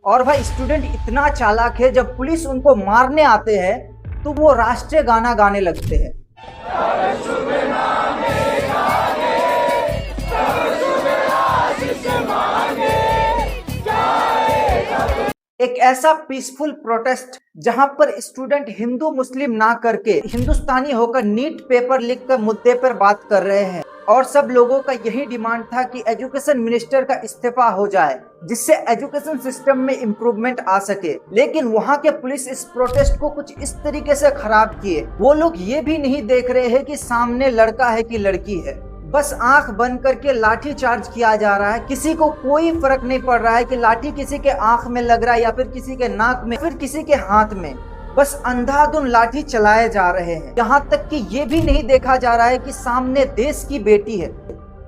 और भाई स्टूडेंट इतना चालाक है, जब पुलिस उनको मारने आते हैं तो वो राष्ट्रीय गाना गाने लगते हैं। एक ऐसा पीसफुल प्रोटेस्ट जहां पर स्टूडेंट हिंदू मुस्लिम ना करके हिंदुस्तानी होकर नीट पेपर लीक के मुद्दे पर बात कर रहे हैं। और सब लोगों का यही डिमांड था कि एजुकेशन मिनिस्टर का इस्तीफा हो जाए, जिससे एजुकेशन सिस्टम में इम्प्रूवमेंट आ सके। लेकिन वहां के पुलिस इस प्रोटेस्ट को कुछ इस तरीके से खराब किए, वो लोग ये भी नहीं देख रहे हैं कि सामने लड़का है कि लड़की है। बस आंख बंद करके लाठी चार्ज किया जा रहा है। किसी को कोई फर्क नहीं पड़ रहा है कि लाठी किसी के आंख में लग रहा है या फिर किसी के नाक में, फिर किसी के हाथ में। बस अंधाधुंध लाठी चलाए जा रहे हैं। यहाँ तक कि ये भी नहीं देखा जा रहा है कि सामने देश की बेटी है,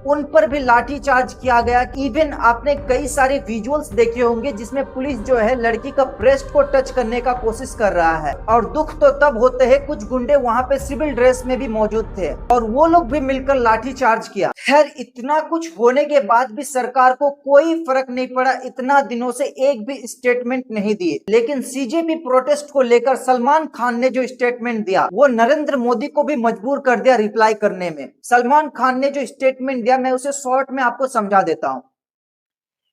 उन पर भी लाठी चार्ज किया गया। इवन आपने कई सारे विजुअल्स देखे होंगे जिसमें पुलिस जो है लड़की का ब्रेस्ट को टच करने का कोशिश कर रहा है। और दुख तो तब होते हैं, कुछ गुंडे वहां पे सिविल ड्रेस में भी मौजूद थे और वो लोग भी मिलकर लाठी चार्ज किया। खैर, इतना कुछ होने के बाद भी सरकार को कोई फर्क नहीं पड़ा। इतना दिनों से एक भी स्टेटमेंट नहीं दिए। लेकिन सीजेपी प्रोटेस्ट को लेकर सलमान खान ने जो स्टेटमेंट दिया वो नरेंद्र मोदी को भी मजबूर कर दिया रिप्लाई करने में। सलमान खान ने जो स्टेटमेंट दिया मैं उसे शॉर्ट में आपको समझा देता हूं।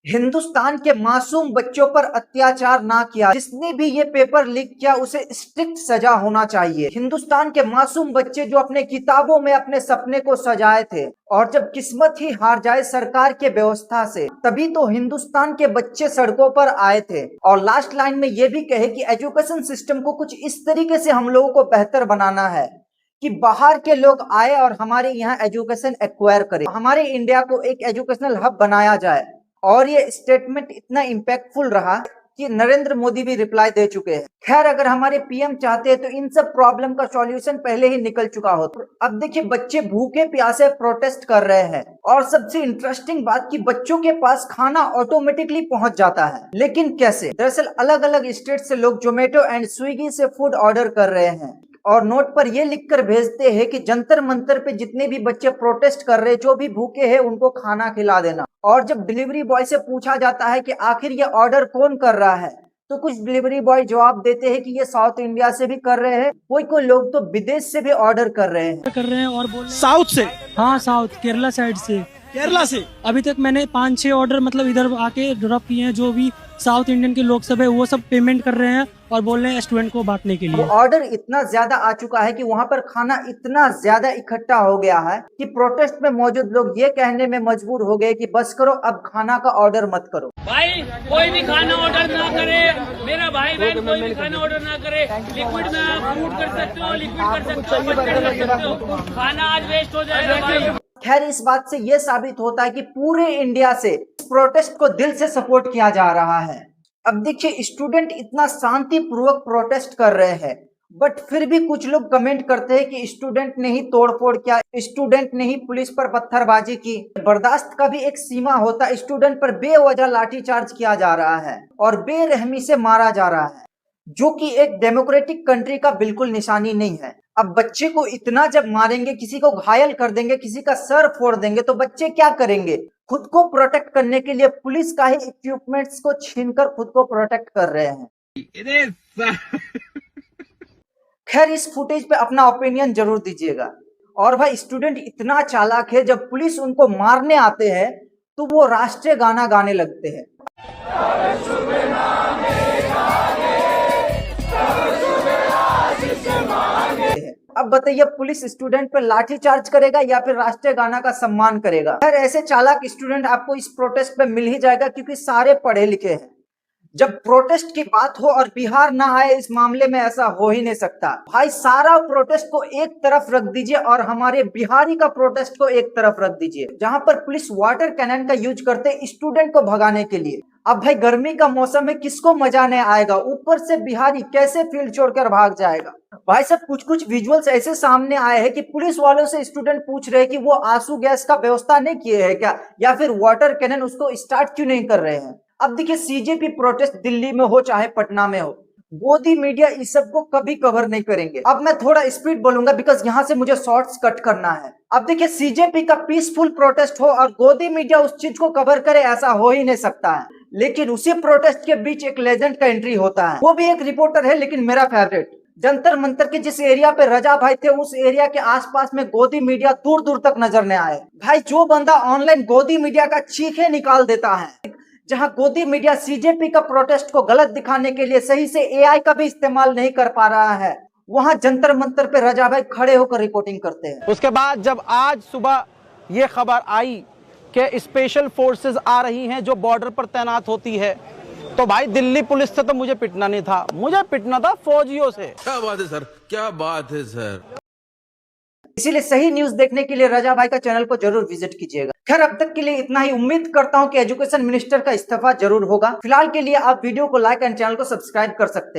हिंदुस्तान के मासूम बच्चों पर अत्याचार ना किया, जिसने भी ये पेपर लीक किया उसे स्ट्रिक्ट सजा होना चाहिए। हिंदुस्तान के मासूम बच्चे जो अपने किताबों में अपने सपने को सजाए थे, और जब किस्मत ही हार जाए सरकार के व्यवस्था से, तभी तो हिंदुस्तान के बच्चे सड़कों पर आए थे। और लास्ट लाइन में ये भी कहे कि एजुकेशन सिस्टम को कुछ इस तरीके से हम लोगों को बेहतर बनाना है कि बाहर के लोग आए और हमारे यहाँ एजुकेशन एक्वायर करें, हमारे इंडिया को एक एजुकेशनल हब बनाया जाए। और ये स्टेटमेंट इतना इम्पैक्टफुल रहा कि नरेंद्र मोदी भी रिप्लाई दे चुके हैं। खैर, अगर हमारे पीएम चाहते हैं तो इन सब प्रॉब्लम का सॉल्यूशन पहले ही निकल चुका होता। अब देखिए, बच्चे भूखे प्यासे प्रोटेस्ट कर रहे हैं और सबसे इंटरेस्टिंग बात कि बच्चों के पास खाना ऑटोमेटिकली पहुंच जाता है। लेकिन कैसे? दरअसल अलग अलग स्टेट से लोग जोमेटो एंड स्विगी से फूड ऑर्डर कर रहे हैं और नोट पर ये लिखकर भेजते हैं कि जंतर मंतर पे जितने भी बच्चे प्रोटेस्ट कर रहे हैं, जो भी भूखे हैं उनको खाना खिला देना। और जब डिलीवरी बॉय से पूछा जाता है कि आखिर ये ऑर्डर कौन कर रहा है, तो कुछ डिलीवरी बॉय जवाब देते हैं कि ये साउथ इंडिया से भी कर रहे हैं, कोई लोग तो विदेश से भी ऑर्डर कर रहे हैं और बोल साउथ से। हाँ, साउथ केरला साइड से। केरला से अभी तक मैंने 5-6 ऑर्डर मतलब इधर आके ड्रॉप किए हैं। जो भी साउथ इंडियन के लोग सब है वो सब पेमेंट कर रहे हैं और बोल रहे हैं स्टूडेंट को बांटने के लिए। ऑर्डर इतना ज्यादा आ चुका है कि वहाँ पर खाना इतना ज्यादा इकट्ठा हो गया है कि प्रोटेस्ट में मौजूद लोग ये कहने में मजबूर हो गए कि बस करो, अब खाना का ऑर्डर मत करो। भाई कोई भी खाना ऑर्डर ना करे, मेरा भाई बहन कोई भी खाना ऑर्डर ना करे। लिक्विड में आप फूड कर सकते हो, लिक्विड कर सकते हो, बचपन कर सकते हो। खाना आज वेस्ट हो जाएगा भाई। खैर, इस बात से यह साबित होता है कि पूरे इंडिया से इस प्रोटेस्ट को दिल से सपोर्ट किया जा रहा है। अब देखिए, स्टूडेंट इतना शांतिपूर्वक प्रोटेस्ट कर रहे हैं, बट फिर भी कुछ लोग कमेंट करते हैं कि स्टूडेंट ने ही तोड़फोड़ किया, स्टूडेंट ने ही पुलिस पर पत्थरबाजी की। बर्दाश्त का भी एक सीमा होता है। स्टूडेंट पर बेवजह लाठीचार्ज किया जा रहा है और बेरहमी से मारा जा रहा है, जो कि एक डेमोक्रेटिक कंट्री का बिल्कुल निशानी नहीं है। अब बच्चे को इतना जब मारेंगे, किसी को घायल कर देंगे, किसी का सर फोड़ देंगे, तो बच्चे क्या करेंगे? खुद को प्रोटेक्ट करने के लिए पुलिस का ही इक्विपमेंट्स को छीनकर खुद को प्रोटेक्ट कर रहे हैं। खैर, इस फुटेज पे अपना ओपिनियन जरूर दीजिएगा। और भाई, स्टूडेंट इतना चालाक है, जब पुलिस उनको मारने आते हैं तो वो राष्ट्रीय गाना गाने लगते हैं। अब बताइए, पुलिस स्टूडेंट पर लाठी चार्ज करेगा या फिर राष्ट्रीय गाना का सम्मान करेगा? खैर, ऐसे चालाक स्टूडेंट आपको इस प्रोटेस्ट पे मिल ही जाएगा, क्योंकि सारे पढ़े लिखे हैं। जब प्रोटेस्ट की बात हो और बिहार ना आए, इस मामले में ऐसा हो ही नहीं सकता। भाई, सारा प्रोटेस्ट को एक तरफ रख दीजिए और हमारे बिहारी का प्रोटेस्ट को एक तरफ रख दीजिए, जहां पर पुलिस वाटर कैनन का यूज करते स्टूडेंट को भगाने के लिए। अब भाई, गर्मी का मौसम है, किसको मजा नहीं आएगा? ऊपर से बिहारी कैसे फील्ड छोड़कर भाग जाएगा? भाई साहब, कुछ विजुअल्स ऐसे सामने आए हैं कि पुलिस वालों से स्टूडेंट पूछ रहे हैं कि वो आंसू गैस का व्यवस्था नहीं किए हैं क्या, या फिर वाटर कैनन उसको स्टार्ट क्यों नहीं कर रहे हैं। अब देखिए, सीजेपी प्रोटेस्ट दिल्ली में हो चाहे पटना में हो, गोदी मीडिया इस सब को कभी कवर नहीं करेंगे। अब मैं थोड़ा स्पीड बोलूंगा बिकॉज यहाँ से मुझे शॉर्ट्स कट करना है। अब देखिए, सीजेपी का पीसफुल प्रोटेस्ट हो और गोदी मीडिया उस चीज को कवर करे, ऐसा हो ही नहीं सकता है। लेकिन उसी प्रोटेस्ट के बीच एक लेजेंड का एंट्री होता है, वो भी एक रिपोर्टर है लेकिन मेरा फेवरेट। जंतर मंतर के जिस एरिया पे रजा भाई थे, उस एरिया के आसपास में गोदी मीडिया दूर दूर तक नजर नहीं आए। भाई जो बंदा ऑनलाइन गोदी मीडिया का चीखे निकाल देता है, जहां गोदी मीडिया सीजेपी का प्रोटेस्ट को गलत दिखाने के लिए सही से एआई का भी इस्तेमाल नहीं कर पा रहा है, वहां जंतर मंतर पे रजा भाई खड़े होकर रिपोर्टिंग करते हैं। उसके बाद जब आज सुबह ये खबर आई कि स्पेशल फोर्सेस आ रही हैं जो बॉर्डर पर तैनात होती है, तो भाई दिल्ली पुलिस से तो मुझे पिटना नहीं था, मुझे पिटना था फौजियों से। क्या बात है सर, क्या बात है सर। इसीलिए सही न्यूज देखने के लिए रजा भाई का चैनल को जरूर विजिट कीजिएगा। खैर अब तक के लिए इतना ही। उम्मीद करता हूं कि एजुकेशन मिनिस्टर का इस्तीफा जरूर होगा। फिलहाल के लिए आप वीडियो को लाइक एंड चैनल को सब्सक्राइब कर सकते हैं।